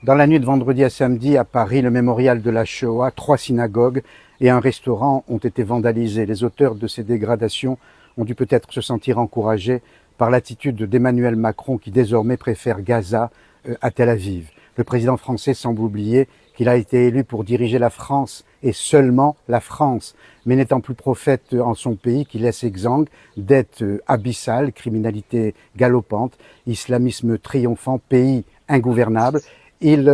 Dans la nuit de vendredi à samedi, à Paris, le mémorial de la Shoah, 3 synagogues et un restaurant ont été vandalisés. Les auteurs de ces dégradations ont dû peut-être se sentir encouragés par l'attitude d'Emmanuel Macron qui désormais préfère Gaza à Tel Aviv. Le président français semble oublier qu'il a été élu pour diriger la France et seulement la France, mais n'étant plus prophète en son pays qui laisse exsangue dettes abyssales, criminalité galopante, islamisme triomphant, pays ingouvernable. Il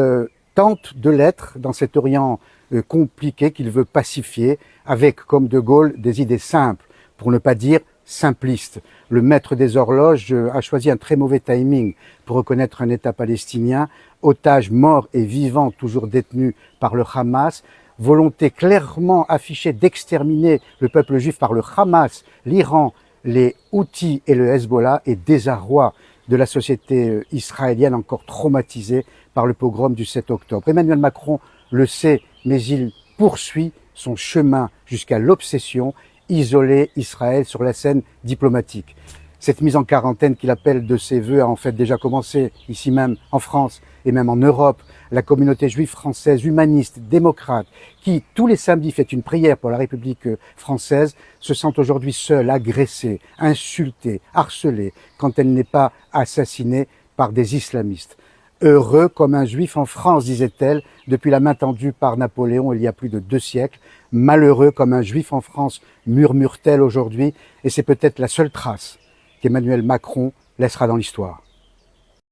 tente de l'être dans cet Orient compliqué qu'il veut pacifier avec, comme De Gaulle, des idées simples, pour ne pas dire simpliste. Le maître des horloges a choisi un très mauvais timing pour reconnaître un État palestinien, otage mort et vivant, toujours détenu par le Hamas, volonté clairement affichée d'exterminer le peuple juif par le Hamas, l'Iran, les Houthis et le Hezbollah, et désarroi de la société israélienne encore traumatisée par le pogrom du 7 octobre. Emmanuel Macron le sait, mais il poursuit son chemin jusqu'à l'obsession, isoler Israël sur la scène diplomatique. Cette mise en quarantaine qu'il appelle de ses voeux a en fait déjà commencé ici même en France et même en Europe. La communauté juive française, humaniste, démocrate, qui tous les samedis fait une prière pour la République française, se sent aujourd'hui seule, agressée, insultée, harcelée, quand elle n'est pas assassinée par des islamistes. Heureux comme un juif en France, disait-elle, depuis la main tendue par Napoléon il y a plus de 2 siècles. Malheureux comme un juif en France, murmure-t-elle aujourd'hui, et c'est peut-être la seule trace qu'Emmanuel Macron laissera dans l'histoire.